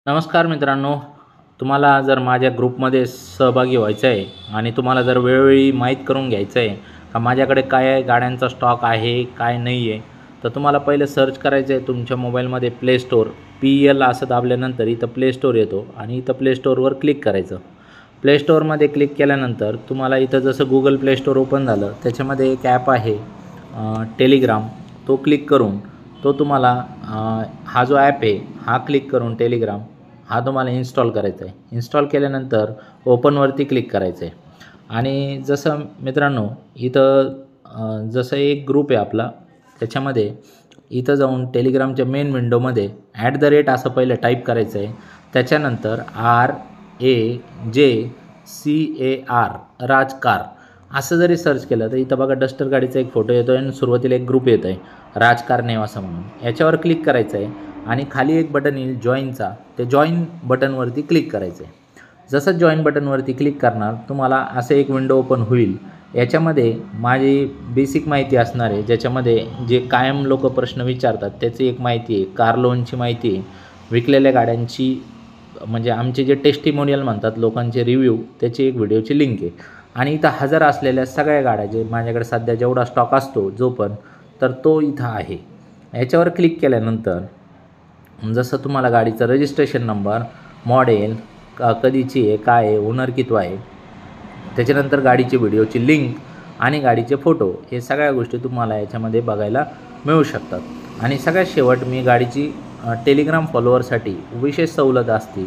नमस्कार मित्रांनो, तुम्हाला जर माझ्या ग्रुपमध्ये सहभागी व्हायचं आहे आणि तुम्हाला जर वेळोवेळी माहीत करून घ्यायचं आहे का माझ्याकडे काय गाड्यांचा स्टॉक आहे, काय नाही आहे, तर तुम्हाला पहिलं सर्च करायचं आहे तुमच्या मोबाईलमध्ये प्ले स्टोअर. PL असं दाबल्यानंतर इथं प्ले स्टोअर येतो आणि इथं प्ले स्टोअरवर क्लिक करायचं. प्ले स्टोअरमध्ये क्लिक केल्यानंतर तुम्हाला इथं जसं गुगल प्ले स्टोअर ओपन झालं त्याच्यामध्ये एक ॲप आहे टेलिग्राम. तो क्लिक करून तो तुम्हाला हा जो ॲप आहे हा क्लिक करून टेलिग्राम हा तुम्हाला इन्स्टॉल करायचा आहे. इन्स्टॉल केल्यानंतर ओपनवरती क्लिक करायचं आहे आणि जसं मित्रांनो इथं जसं एक ग्रुप आहे आपला त्याच्यामध्ये इथं जाऊन टेलिग्रामच्या मेन विंडोमध्ये @ असं पहिलं टाईप करायचं आहे. त्याच्यानंतर RAJCAR राजकार असं जरी सर्च केलं तर इथं बघा डस्टर गाडीचा एक फोटो येतो आहे आणि सुरुवातीला एक ग्रुप येत आहे राजकार नेम असं म्हणून. याच्यावर क्लिक करायचं आहे आणि खाली एक बटन येईल जॉईनचा, ते जॉईन बटनवरती क्लिक करायचं आहे. जसं जॉईन बटनवरती क्लिक करणार तुम्हाला असं एक विंडो ओपन होईल. याच्यामध्ये माझी बेसिक माहिती असणार आहे, ज्याच्यामध्ये जे कायम लोक प्रश्न विचारतात त्याची एक माहिती आहे, कार लोनची माहिती आहे, विकलेल्या गाड्यांची म्हणजे आमचे जे टेस्टिमोनियल म्हणतात लोकांचे रिव्ह्यू त्याची एक व्हिडिओची लिंक आहे आणि इथं हजर असलेल्या सगळ्या गाड्या जे माझ्याकडे सध्या जेवढा स्टॉक असतो जो पण तर तो इथं आहे. याच्यावर क्लिक केल्यानंतर जसं तुम्हाला गाडीचं रजिस्ट्रेशन नंबर, मॉडेल, कधीची आहे, काय आहे, ओनर कितवा आहे, त्याच्यानंतर गाडीची व्हिडिओची लिंक आणि गाडीचे फोटो हे सगळ्या गोष्टी तुम्हाला याच्यामध्ये बघायला मिळू शकतात. आणि सगळ्यात शेवट मी गाडीची टेलिग्राम फॉलोअरसाठी विशेष सवलत असते,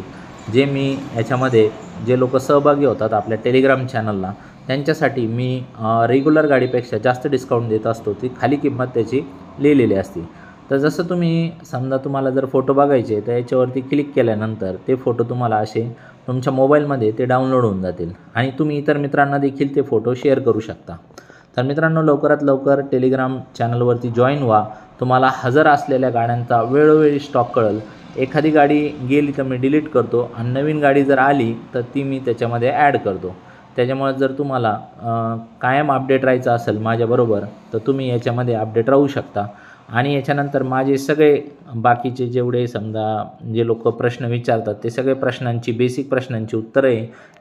जे मी याच्यामध्ये जे लोक सहभागी होतात आपल्या टेलिग्राम चॅनलला त्यांच्यासाठी मी रेग्युलर गाडीपेक्षा जास्त डिस्काउंट देत असतो. ती खाली किंमत त्याची लिहिलेली असते. तर जसं तुम्ही समजा तुम्हाला जर फोटो बघायचे तर याच्यावरती क्लिक केल्यानंतर ते फोटो तुम्हाला असे तुमच्या मोबाईलमध्ये ते डाउनलोड होऊन जातील आणि तुम्ही इतर मित्रांना देखील ते फोटो शेअर करू शकता. तर मित्रांनो लवकरात लवकर टेलिग्राम चॅनलवरती जॉईन व्हा. तुम्हाला हजर असलेल्या गाड्यांचा वेळोवेळी स्टॉक कळेल. एखादी गाडी गेली तर मी डिलीट करतो आणि नवीन गाडी जर आली तर ती मी त्याच्यामध्ये ॲड करतो. त्याच्यामुळे जर तुम्हाला कायम अपडेट राहायचं असेल माझ्याबरोबर तर तुम्ही याच्यामध्ये अपडेट राहू शकता. आणि याच्यानंतर माझे सगळे बाकीचे जेवढे समजा जे लोक प्रश्न विचारतात ते सगळे प्रश्नांची बेसिक प्रश्नांची उत्तरे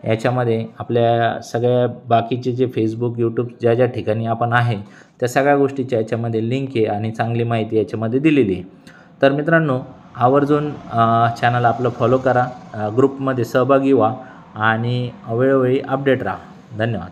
याच्यामध्ये आपल्या सगळ्या बाकीचे जे फेसबुक, यूट्यूब ज्या ज्या ठिकाणी आपण आहे त्या सगळ्या गोष्टीच्या याच्यामध्ये लिंक आहे आणि चांगली माहिती याच्यामध्ये दिलेली आहे. तर मित्रांनो आवर्जून चॅनल आपलं फॉलो करा, ग्रुपमध्ये सहभागी व्हा आणि वेळोवेळी अपडेट राहा. धन्यवाद.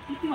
किती